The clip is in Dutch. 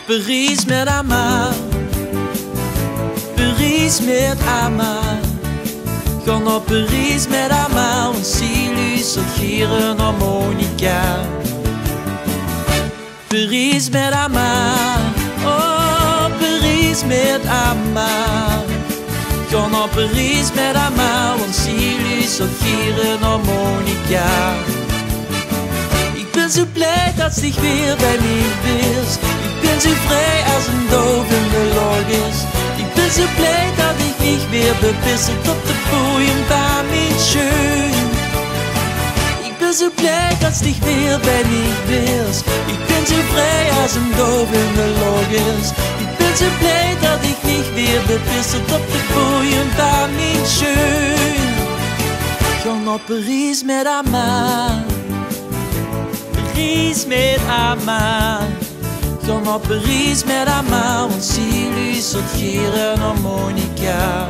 Parijs met Ama, Parijs met Ama. Ga naar Parijs met Ama, want Silus zat hier een harmonica. Parijs met Ama, oh Parijs met Ama. Ga naar Parijs met Ama, want Silus zat hier een harmonica. Ik ben zo blij dat zich weer bij mij is. Ik ben zo vrij als een doof in de logis. Ik ben zo blij dat ik mich weer bebisselt op de podium bij mijn schön. Ik ben zo blij dat zich weer bij mij is. Ik ben zo vrij als een doof in de logis. Ik ben zo blij dat ik mich weer bebisselt op de podium bij mijn schön. Ga naar Parijs met Ama, Parijs met Ama. Ga naar Parijs met Ama, want Silus zat hier een harmonica.